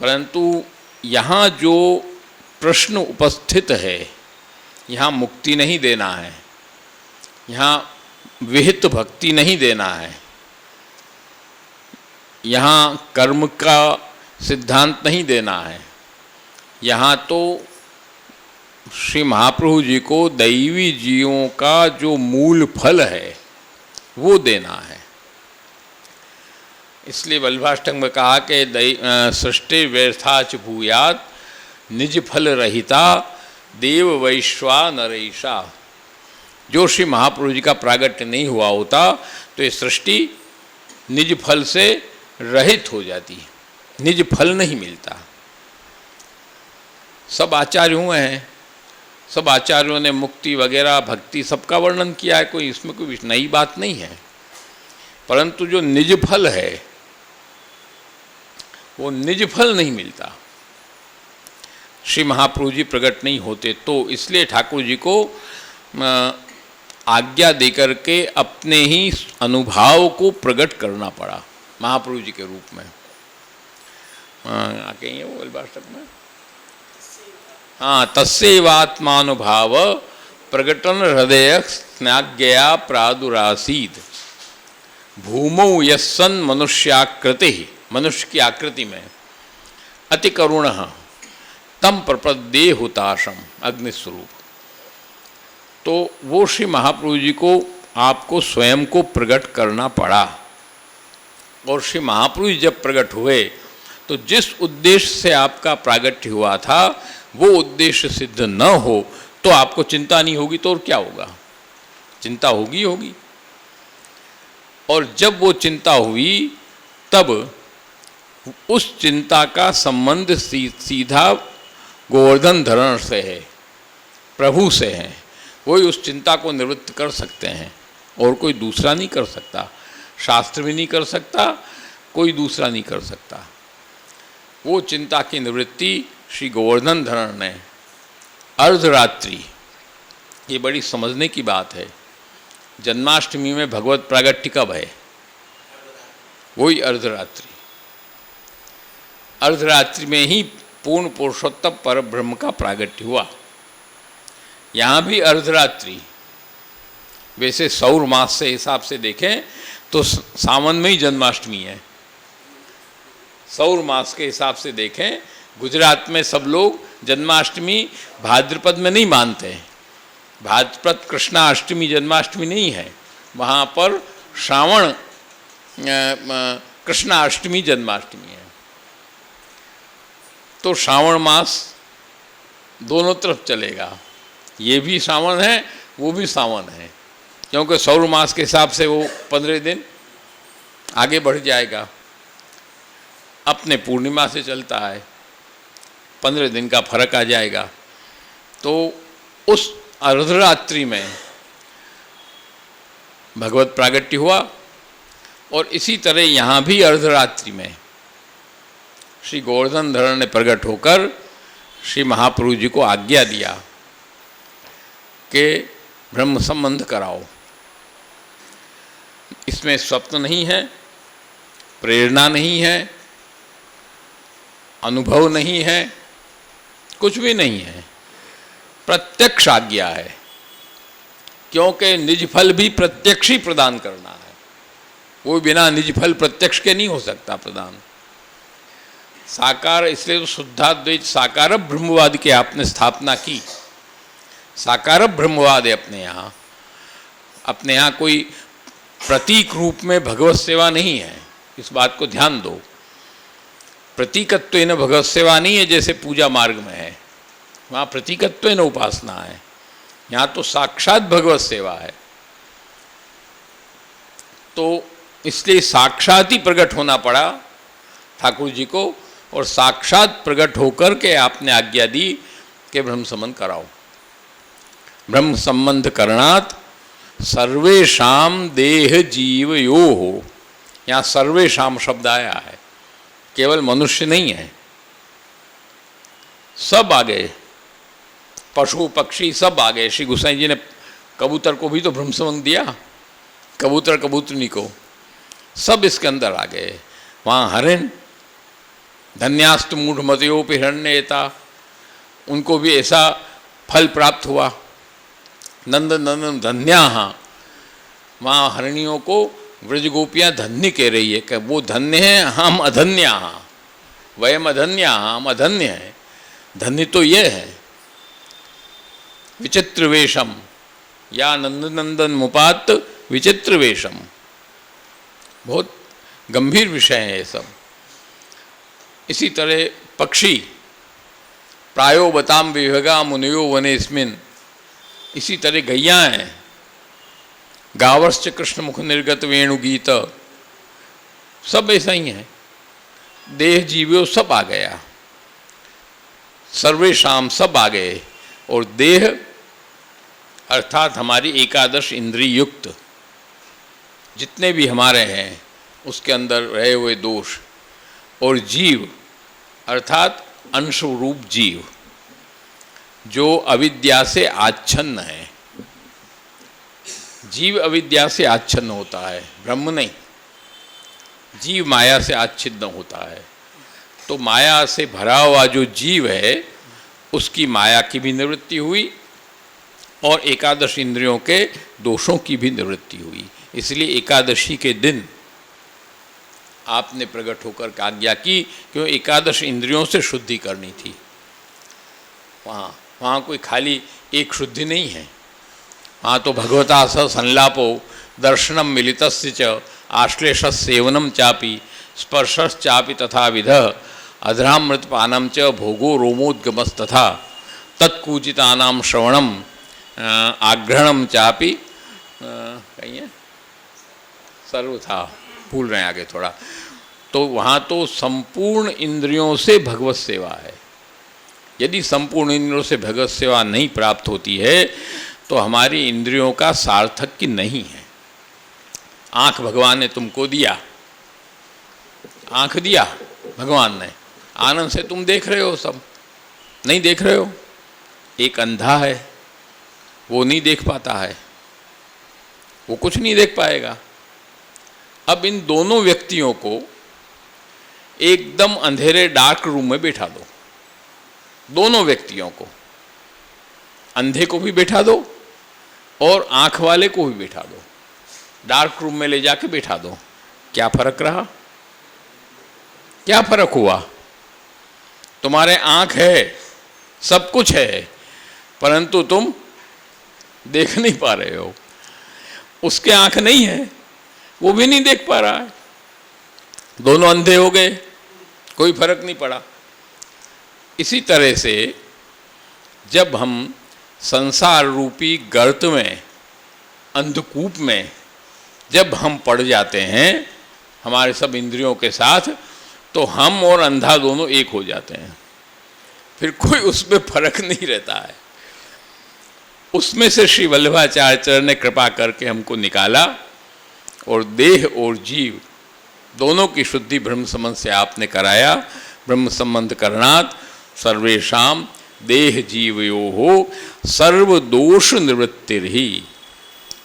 परंतु यहाँ जो प्रश्न उपस्थित है, यहाँ मुक्ति नहीं देना है, यहाँ विहित भक्ति नहीं देना है, यहाँ कर्म का सिद्धांत नहीं देना है, यहाँ तो श्री महाप्रभु जी को दैवी जीवों का जो मूल फल है वो देना है। इसलिए वल्लभाष्टक में कहा कि सृष्टि व्यर्थाच भूयात निज फल रहिता देव वैश्वा नरेशा। जो श्री महाप्रभु जी का प्रागट्य नहीं हुआ होता तो ये सृष्टि निज फल से रहित हो जाती, निज फल नहीं मिलता। सब आचार्य हुए हैं, सब आचार्यों ने मुक्ति वगैरह भक्ति सबका वर्णन किया है, कोई इसमें कोई नई बात नहीं है, परंतु जो निज फल है वो निज फल नहीं मिलता। श्री महाप्रभु जी प्रकट नहीं होते तो इसलिए ठाकुर जी को आज्ञा देकर के अपने ही अनुभाव को प्रकट करना पड़ा महाप्रभु जी के रूप में। आके ही है वो वल्लभाष्टक में, हाँ, तस्यैवात्मानुभाव प्रकटन हृदय स्नाज्ञया प्रादुरासीद भूमौ यस्सन मनुष्याकृति, मनुष्य की आकृति में अति करुण तम प्रपद्ये हुताशम अग्निस्वरूप। तो वो श्री महाप्रभु जी को आपको स्वयं को प्रकट करना पड़ा, और श्री महाप्रभु जी जब प्रकट हुए तो जिस उद्देश्य से आपका प्रागट्य हुआ था वो उद्देश्य सिद्ध न हो तो आपको चिंता नहीं होगी, तो और क्या होगा, चिंता होगी होगी। और जब वो चिंता हुई तब उस चिंता का संबंध सीधा गोवर्धन धरण से है, प्रभु से है। वही उस चिंता को निवृत्त कर सकते हैं और कोई दूसरा नहीं कर सकता, शास्त्र भी नहीं कर सकता, कोई दूसरा नहीं कर सकता। वो चिंता की निवृत्ति श्री गोवर्धन धरण ने अर्धरात्रि, ये बड़ी समझने की बात है, जन्माष्टमी में भगवत प्रागट्य कब है, वही अर्धरात्रि। अर्धरात्रि में ही पूर्ण पुरुषोत्तम पर ब्रह्म का प्रागट्य हुआ। यहाँ भी अर्धरात्रि, वैसे सौर मास से हिसाब से देखें तो सावन में ही जन्माष्टमी है। सौर मास के हिसाब से देखें, गुजरात में सब लोग जन्माष्टमी भाद्रपद में नहीं मानते हैं। भाद्रपद कृष्णाष्टमी जन्माष्टमी नहीं है, वहाँ पर श्रावण कृष्णाष्टमी जन्माष्टमी है। तो श्रावण मास दोनों तरफ चलेगा, ये भी सावन है वो भी सावन है, क्योंकि सौर मास के हिसाब से वो 15 दिन आगे बढ़ जाएगा। अपने पूर्णिमा से चलता है, 15 दिन का फर्क आ जाएगा। तो उस अर्धरात्रि में भगवत प्रागट्य हुआ, और इसी तरह यहाँ भी अर्धरात्रि में श्री गोवर्धन धर ने प्रकट होकर श्री महाप्रभु जी को आज्ञा दिया कि ब्रह्म संबंध कराओ। इसमें स्वप्न नहीं है, प्रेरणा नहीं है, अनुभव नहीं है, कुछ भी नहीं है, प्रत्यक्ष आज्ञा है। क्योंकि निज फल भी प्रत्यक्ष ही प्रदान करना है, वो बिना निज फल प्रत्यक्ष के नहीं हो सकता प्रदान। साकार, इसलिए तो शुद्धाद्वैत साकार ब्रह्मवाद की आपने स्थापना की। साकार ब्रह्मवाद है अपने यहाँ। अपने यहाँ कोई प्रतीक रूप में भगवत सेवा नहीं है, इस बात को ध्यान दो। प्रतीकत्व न भगवत सेवा नहीं है जैसे पूजा मार्ग में है, वहाँ प्रतीकत्व न उपासना है। यहाँ तो साक्षात भगवत सेवा है। तो इसलिए साक्षात ही प्रकट होना पड़ा ठाकुर जी को, और साक्षात प्रकट होकर के आपने आज्ञा दी कि ब्रह्म संबंध कराओ। ब्रह्म संबंध करणात सर्वेशाम देह जीव यो हो। यहाँ सर्वेशाम शब्द आया है, केवल मनुष्य नहीं है, सब आ गए, पशु पक्षी सब आ गए। श्री गोसाई जी ने कबूतर को भी तो ब्रह्म संबंध दिया, कबूतर कबूतरनी को, सब इसके अंदर आ गए। वहाँ हरिण, धन्यास्तु मूढ़मतयोपि हिरण्येता, उनको भी ऐसा फल प्राप्त हुआ। नंद नंदन धन्या, वहाँ हरणियों को व्रज गोपियाँ धन्य कह रही है कि वो धन्य हैं, हम अधन्या, वयम अधन्या, हम अधन्य हैं। धन्य तो ये है। विचित्र वेशम या नंदनंदन मुपात विचित्र वेशम, बहुत गंभीर विषय है ये सब। इसी तरह पक्षी, प्रायो बताम विभगा मुनियो वनेस्मिन, इसी तरह गैया हैं, गावर्श्च कृष्ण मुख निर्गत वेणुगीत, सब ऐसा ही है। देह जीवो सब आ गया, सर्वेशाम सब आ गए। और देह अर्थात हमारी एकादश इंद्रिय युक्त जितने भी हमारे हैं उसके अंदर रहे हुए दोष, और जीव अर्थात अंश रूप जीव जो अविद्या से आच्छन्न है। जीव अविद्या से आच्छन्न होता है, ब्रह्म नहीं। जीव माया से आच्छिन्न होता है। तो माया से भरा हुआ जो जीव है उसकी माया की भी निवृत्ति हुई और एकादश इंद्रियों के दोषों की भी निवृत्ति हुई। इसलिए एकादशी के दिन आपने प्रकट होकर आज्ञा की, क्यों एकादश इंद्रियों से शुद्धि करनी थी। वहाँ कोई खाली एक शुद्धि नहीं है, वहाँ तो भगवता स संलापो दर्शनम मिलितस्य च आश्लेषः सेवनम चापि स्पर्शश्चापि तथा विध अधरामृतपानम च भोगो रोमोद्गमस्तथा तत्कूजितानाम श्रवणम आग्रहणम चापि कहीं है सर्व था, भूल रहे हैं आगे थोड़ा। तो वहाँ तो संपूर्ण इंद्रियों से भगवत सेवा है। यदि संपूर्ण इंद्रियों से भगवत सेवा नहीं प्राप्त होती है तो हमारी इंद्रियों का सार्थक नहीं है। आँख भगवान ने तुमको दिया, आँख दिया भगवान ने, आनंद से तुम देख रहे हो, सब नहीं देख रहे हो। एक अंधा है, वो नहीं देख पाता है, वो कुछ नहीं देख पाएगा। अब इन दोनों व्यक्तियों को एकदम अंधेरे डार्क रूम में बैठा दो, दोनों व्यक्तियों को, अंधे को भी बैठा दो और आँख वाले को भी बैठा दो, डार्क रूम में ले जाके बैठा दो। क्या फर्क रहा? क्या फर्क हुआ? तुम्हारे आँख है, सब कुछ है, परंतु तुम देख नहीं पा रहे हो। उसके आंख नहीं है, वो भी नहीं देख पा रहा है, दोनों अंधे हो गए, कोई फर्क नहीं पड़ा। इसी तरह से जब हम संसार रूपी गर्त में, अंधकूप में जब हम पड़ जाते हैं हमारे सब इंद्रियों के साथ, तो हम और अंधा दोनों एक हो जाते हैं, फिर कोई उसमें फर्क नहीं रहता है। उसमें से श्री वल्लभाचार्य ने कृपा करके हमको निकाला और देह और जीव दोनों की शुद्धि ब्रह्म संबंध से आपने कराया। ब्रह्म संबंध करणात् सर्वेषाम देह जीवयोः सर्व दोष निवृत्तिर्हि,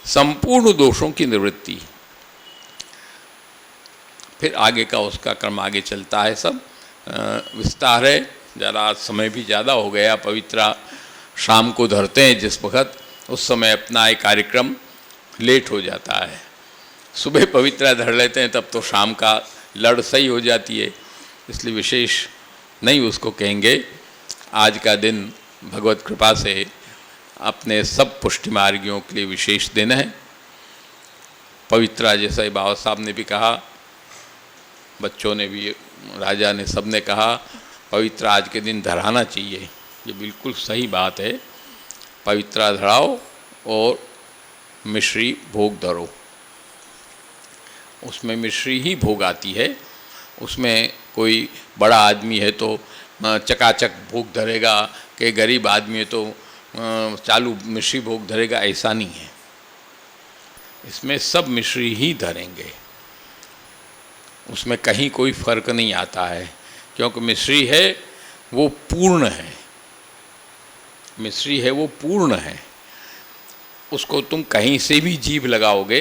संपूर्ण दोषों की निवृत्ति। फिर आगे का उसका क्रम आगे चलता है, सब विस्तार है। ज़रा समय भी ज़्यादा हो गया, पवित्रा शाम को धरते हैं जिस वक्त, उस समय अपना एक कार्यक्रम लेट हो जाता है। सुबह पवित्रा धर लेते हैं तब तो शाम का लड़ सही हो जाती है, इसलिए विशेष नहीं उसको कहेंगे। आज का दिन भगवत कृपा से अपने सब पुष्टि मार्गियों के लिए विशेष दिन है। पवित्रा जैसा बाबा साहब ने भी कहा, बच्चों ने भी, राजा ने, सब ने कहा पवित्रा आज के दिन धराना चाहिए। ये बिल्कुल सही बात है। पवित्रा धराओ और मिश्री भोग धरो, उसमें मिश्री ही भोग आती है। उसमें कोई बड़ा आदमी है तो चकाचक भोग धरेगा, कि गरीब आदमी है तो चालू मिश्री भोग धरेगा, ऐसा नहीं है। इसमें सब मिश्री ही धरेंगे, उसमें कहीं कोई फर्क नहीं आता है, क्योंकि मिश्री है वो पूर्ण है, मिश्री है वो पूर्ण है। उसको तुम कहीं से भी जीभ लगाओगे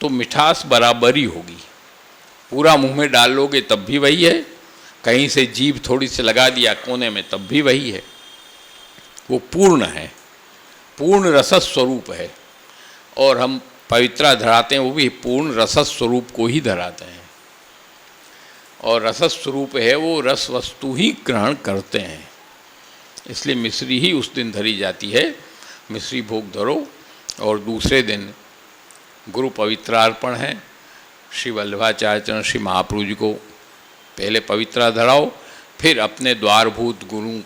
तो मिठास बराबरी होगी। पूरा मुंह में डाल लोगे तब भी वही है, कहीं से जीभ थोड़ी सी लगा दिया कोने में तब भी वही है। वो पूर्ण है, पूर्ण रस स्वरूप है। और हम पवित्रा धराते हैं वो भी पूर्ण रस स्वरूप को ही धराते हैं, और रस स्वरूप है वो रस वस्तु ही ग्रहण करते हैं। इसलिए मिश्री ही उस दिन धरी जाती है। मिश्री भोग धरो और दूसरे दिन गुरु पवित्रार्पण है। श्री वल्लभाचार्य श्री महाप्रभु जी को पहले पवित्रा धराओ, फिर अपने द्वारभूत गुरु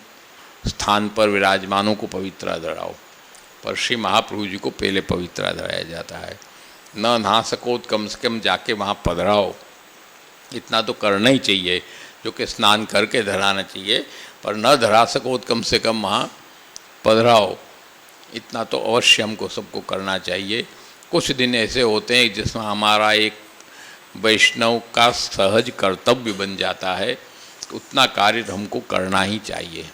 स्थान पर विराजमानों को पवित्रा धराओ। पर श्री महाप्रभु जी को पहले पवित्रा धराया जाता है। न नहा सको तो कम से कम जाके वहाँ पधराओ, इतना तो करना ही चाहिए, जो कि स्नान करके धराना चाहिए। पर न धरा सको तो कम से कम वहाँ पधराओ, इतना तो अवश्य हमको सबको करना चाहिए। कुछ दिन ऐसे होते हैं जिसमें हमारा एक वैष्णव का सहज कर्तव्य बन जाता है, उतना कार्य हमको करना ही चाहिए।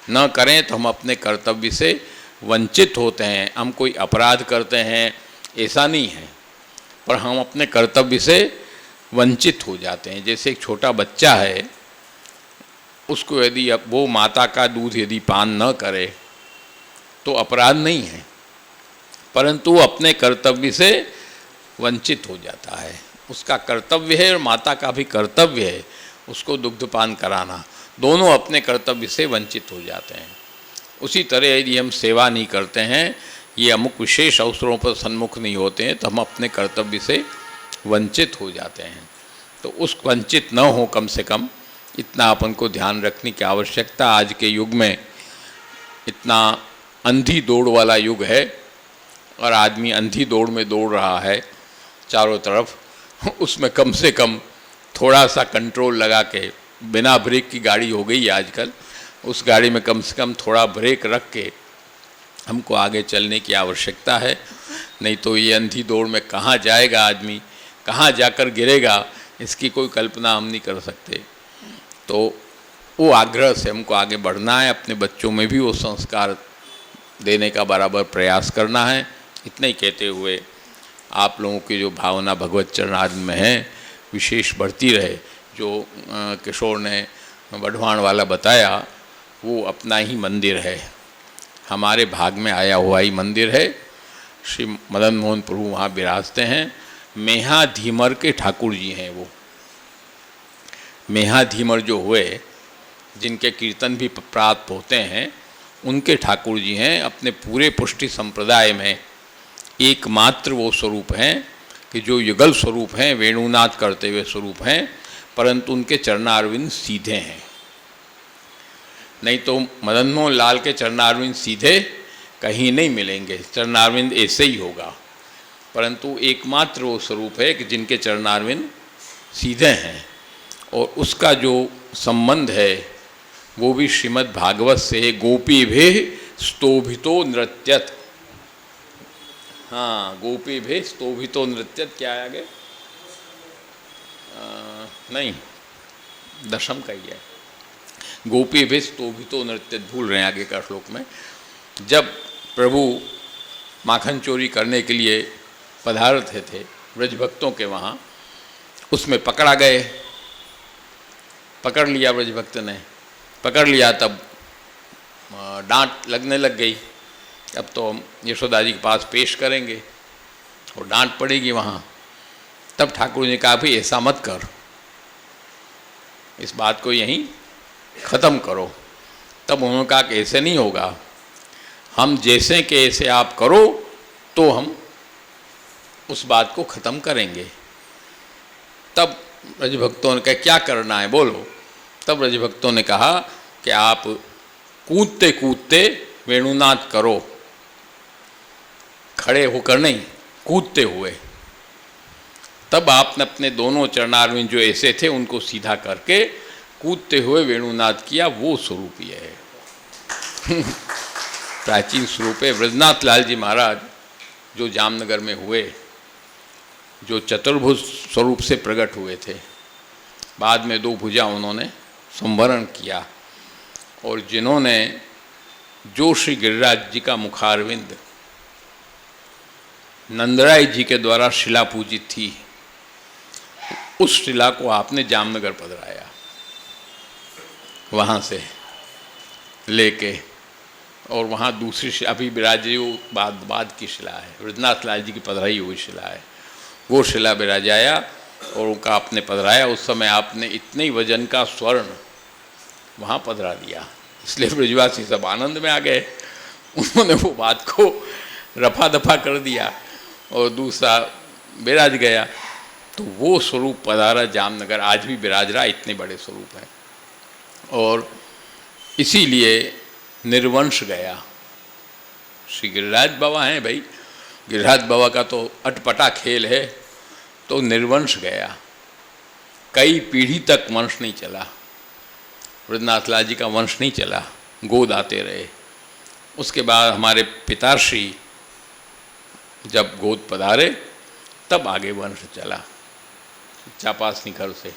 न करें तो हम अपने कर्तव्य से वंचित होते हैं। हम कोई अपराध करते हैं ऐसा नहीं है, पर हम अपने कर्तव्य से वंचित हो जाते हैं। जैसे एक छोटा बच्चा है, उसको यदि वो माता का दूध यदि पान न करे तो अपराध नहीं है, परंतु वो अपने कर्तव्य से वंचित हो जाता है। उसका कर्तव्य है और माता का भी कर्तव्य है उसको दुग्धपान कराना, दोनों अपने कर्तव्य से वंचित हो जाते हैं। उसी तरह यदि हम सेवा नहीं करते हैं, ये अमुक विशेष अवसरों पर सन्मुख नहीं होते हैं, तो हम अपने कर्तव्य से वंचित हो जाते हैं। तो उस वंचित न हो, कम से कम इतना अपन को ध्यान रखने की आवश्यकता। आज के युग में इतना अंधी दौड़ वाला युग है और आदमी अंधी दौड़ में दौड़ रहा है चारों तरफ। उसमें कम से कम थोड़ा सा कंट्रोल लगा के, बिना ब्रेक की गाड़ी हो गई है आजकल, उस गाड़ी में कम से कम थोड़ा ब्रेक रख के हमको आगे चलने की आवश्यकता है। नहीं तो ये अंधी दौड़ में कहाँ जाएगा आदमी, कहाँ जाकर गिरेगा, इसकी कोई कल्पना हम नहीं कर सकते। तो वो आग्रह से हमको आगे बढ़ना है, अपने बच्चों में भी वो संस्कार देने का बराबर प्रयास करना है। इतना ही कहते हुए आप लोगों की जो भावना भगवत चरणार्विंद में है विशेष बढ़ती रहे। जो किशोर ने बढ़वान वाला बताया वो अपना ही मंदिर है, हमारे भाग में आया हुआ ही मंदिर है। श्री मदन मोहन प्रभु वहाँ विराजते हैं। मेहा धीमर के ठाकुर जी हैं वो। मेहा धीमर जो हुए, जिनके कीर्तन भी प्राप्त होते हैं, उनके ठाकुर जी हैं। अपने पूरे पुष्टि संप्रदाय में एकमात्र वो स्वरूप हैं कि जो युगल स्वरूप हैं, वेणुनाद करते हुए स्वरूप हैं, परंतु उनके चरणारविंद सीधे हैं। नहीं तो मदन मोहन लाल के चरणारविंद सीधे कहीं नहीं मिलेंगे, चरणारविंद ऐसे ही होगा। परंतु एकमात्र वो स्वरूप है कि जिनके चरणारविंद सीधे हैं, और उसका जो संबंध है वो भी श्रीमद् भागवत से है। गोपी भे स्तोभितो नृत्यत, हाँ, गोपी भे स्तोभितो नृत्यत, क्या है आगे? नहीं, दशम का ही है। गोपी भे स्तोभितो नृत्यत, भूल रहे हैं आगे का श्लोक में। जब प्रभु माखन चोरी करने के लिए पधारते थे ब्रज भक्तों के वहाँ, उसमें पकड़ा गए, पकड़ लिया ब्रज भक्त ने, पकड़ लिया, तब डांट लगने लग गई। अब तो हम यशोदा जी के पास पेश करेंगे और डांट पड़ेगी वहाँ। तब ठाकुर ने कहा, भाई ऐसा मत कर, इस बात को यहीं ख़त्म करो। तब उन्होंने कहा कि ऐसे नहीं होगा, हम जैसे कि ऐसे आप करो तो हम उस बात को ख़त्म करेंगे। तब ब्रजभक्तों ने कहा, क्या करना है बोलो। तब ब्रजभक्तों ने कहा कि आप कूदते कूदते वेणुनाद करो, खड़े होकर नहीं, कूदते हुए। तब आपने अपने दोनों चरणारविंद जो ऐसे थे उनको सीधा करके कूदते हुए वेणुनाद किया, वो स्वरूप ये है। प्राचीन स्वरूप है। ब्रजनाथ लाल जी महाराज जो जामनगर में हुए, जो चतुर्भुज स्वरूप से प्रकट हुए थे, बाद में 2 भुजा उन्होंने संवरण किया, और जिन्होंने जो श्री गिरिराज जी का मुखारविंद नंदराय जी के द्वारा शिला पूजित थी, उस शिला को आपने जामनगर पधराया, वहाँ से लेके, और वहाँ दूसरी अभी विराजी बाद की शिला है, ब्रजनाथ लाल जी की पधराई हुई शिला है, वो शिला विराजाया और उनका आपने पधराया। उस समय आपने इतने ही वजन का स्वर्ण वहाँ पधरा दिया, इसलिए ब्रजवासी सब आनंद में आ गए। उन्होंने वो बात को रफा दफा कर दिया और दूसरा विराज गया। तो वो स्वरूप पधारा जामनगर, आज भी विराज रहा, इतने बड़े स्वरूप हैं। और इसीलिए निर्वंश गया। श्री गिरिराज बाबा हैं भाई, गिरिराज बाबा का तो अटपटा खेल है, तो निर्वंश गया, कई पीढ़ी तक वंश नहीं चला, ब्रजनाथ लाल जी का वंश नहीं चला, गोद आते रहे। उसके बाद हमारे पिताश्री जब गोद पधारे तब आगे वंश चला, चापासनी घर से,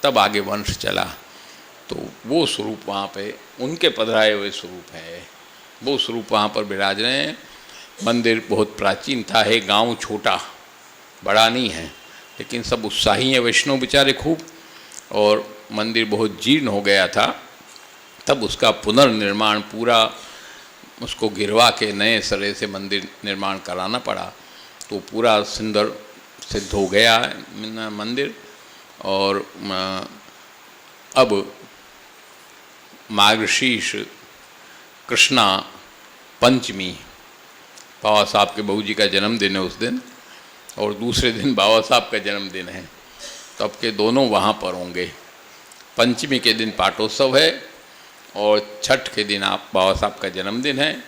तब आगे वंश चला। तो वो स्वरूप वहाँ पे उनके पधराए हुए स्वरूप है, वो स्वरूप वहाँ पर विराज रहे हैं। मंदिर बहुत प्राचीन था, है गांव छोटा बड़ा नहीं है, लेकिन सब उत्साही हैं वैष्णव बेचारे खूब, और मंदिर बहुत जीर्ण हो गया था। तब उसका पुनर्निर्माण पूरा उसको गिरवा के नए सिरे से मंदिर निर्माण कराना पड़ा, तो पूरा सुंदर सिद्ध हो गया मंदिर। और अब मार्गशीर्ष कृष्णा पंचमी, बाबा साहब के बहू जी का जन्मदिन है उस दिन, और दूसरे दिन बाबा साहब का जन्मदिन है, तब के दोनों वहाँ पर होंगे। पंचमी के दिन पाटोत्सव है और छठ के दिन आप बाबा साहब का जन्मदिन है,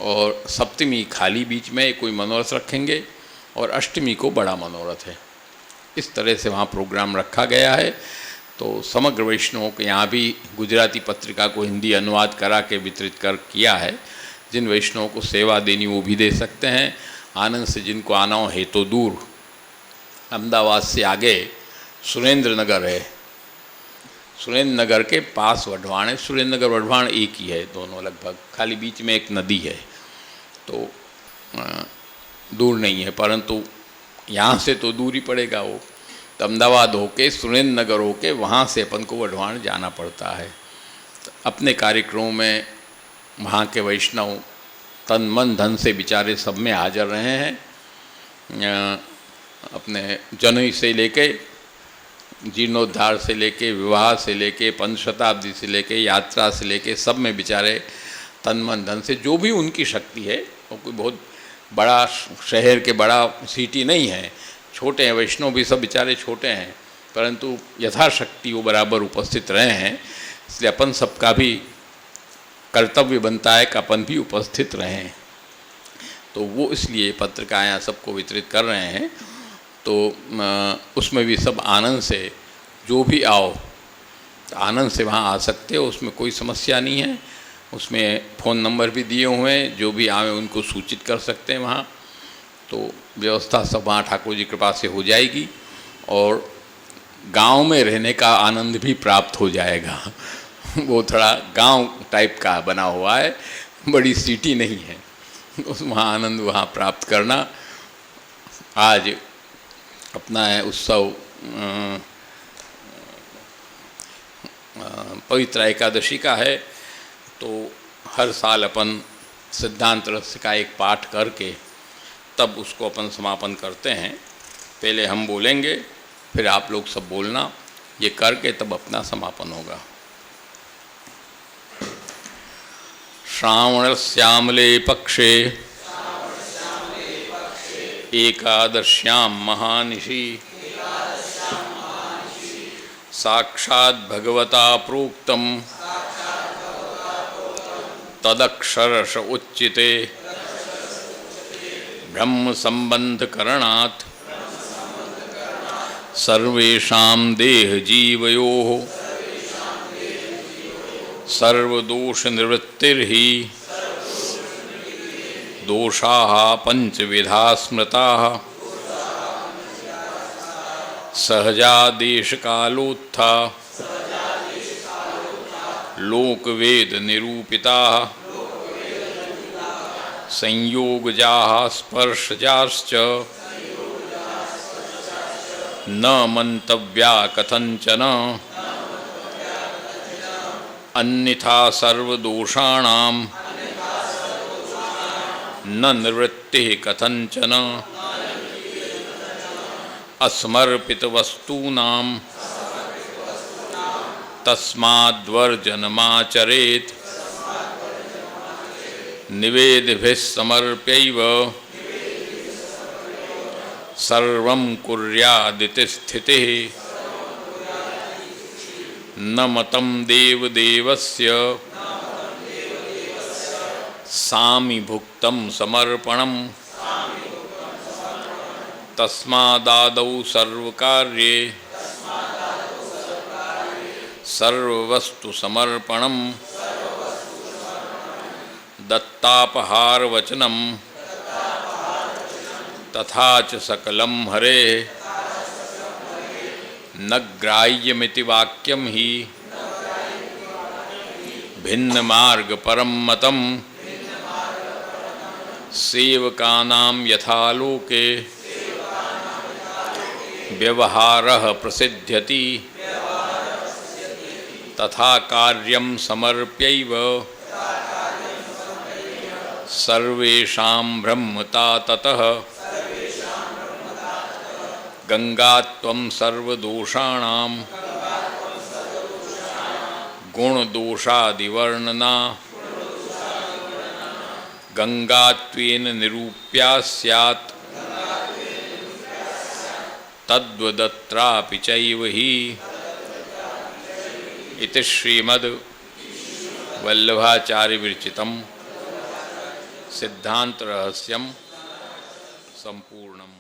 और सप्तमी खाली बीच में कोई मनोरथ रखेंगे, और अष्टमी को बड़ा मनोरथ है। इस तरह से वहाँ प्रोग्राम रखा गया है। तो समग्र वैष्णवों के यहाँ भी गुजराती पत्रिका को हिंदी अनुवाद करा के वितरित कर किया है। जिन वैष्णवों को सेवा देनी वो भी दे सकते हैं। आनंद से जिनको आना हो है तो दूर, अहमदाबाद से आगे सुरेंद्र नगर है, सुरेंद्र नगर के पास वढवाण है। सुरेंद्र नगर वढवाण एक ही है दोनों लगभग, खाली बीच में एक नदी है, तो दूर नहीं है, परंतु यहाँ से तो दूर ही पड़ेगा वो। तो अहमदाबाद होके सुरेंद्र नगर होके वहाँ से अपन को वढवाण जाना पड़ता है। तो अपने कार्यक्रमों में वहाँ के वैष्णव तन मन धन से बेचारे सब में हाजिर रहे हैं। अपने जनई से लेके जीर्णोद्धार से लेके विवाह से लेके पंचशताब्दी से लेके यात्रा से लेके सब में बेचारे तन मन धन से जो भी उनकी शक्ति है, वो कोई बहुत बड़ा शहर के बड़ा सिटी नहीं है, छोटे हैं। वैष्णव भी सब बेचारे छोटे हैं, परंतु यथाशक्ति वो बराबर उपस्थित रहे हैं। इसलिए अपन सबका भी कर्तव्य बनता है कि अपन भी उपस्थित रहें। तो वो इसलिए पत्रिकाएँ सबको वितरित कर रहे हैं। तो उसमें भी सब आनंद से, जो भी आओ आनंद से वहाँ आ सकते हो, उसमें कोई समस्या नहीं है। उसमें फ़ोन नंबर भी दिए हुए हैं, जो भी आए उनको सूचित कर सकते हैं वहाँ। तो व्यवस्था सब वहाँ ठाकुर जी कृपा से हो जाएगी और गांव में रहने का आनंद भी प्राप्त हो जाएगा। वो थोड़ा गांव टाइप का बना हुआ है, बड़ी सिटी नहीं है। उस वहाँ आनंद वहाँ प्राप्त करना। आज अपना है उत्सव पवित्र एकादशी का है। तो हर साल अपन सिद्धांत रस का एक पाठ करके तब उसको अपन समापन करते हैं। पहले हम बोलेंगे, फिर आप लोग सब बोलना, ये करके तब अपना समापन होगा। श्रावण श्यामले पक्षे एकादश्यां महानिशि साक्षात् भगवता प्रोक्तम तदक्षरश उच्यते ब्रह्म संबंध करणात् सर्वेषां देह जीवयोः सर्वदोष निवृत्तिर्हि दोषाः पंचविधा स्मृताः सहजादेश कालोत्था लोकवेद निरूपिताः संयोगजाः स्पर्शजाश्च न मंतव्या कथंचन अन्यथा सर्वदोषाणां न निवृत्तिः कथंचन अस्मर्पित वस्तूनां तस्माद्वर्जनमाचरेत् निवेदिभिः समर्प्यैव सर्वं कुर्यादिति स्थितिः न मतं देवदेवस्य सामिभुक्तं समर्पणम् तस्मादादौ सर्वकार्ये सर्ववस्तु समर्पणम् दत्तापहारवचनं तथा च सकलं हरेः न ग्राह्यमिति वाक्यं हि भिन्नमार्ग परं मतं सेवकानां यथा लोके व्यवहारः प्रसिद्ध्यति तथा कार्यं समर्प्यैव सर्वेषां ब्रह्मता ततः गंगात्वं सर्वदोषाणां गुणदोषादिवर्णना गंगात्वेन निरूप्या स्यात् तद्वदत्रापि चैव हि इति श्रीमद् वल्लभाचार्य विरचितं सिद्धांत रहस्यम संपूर्णम।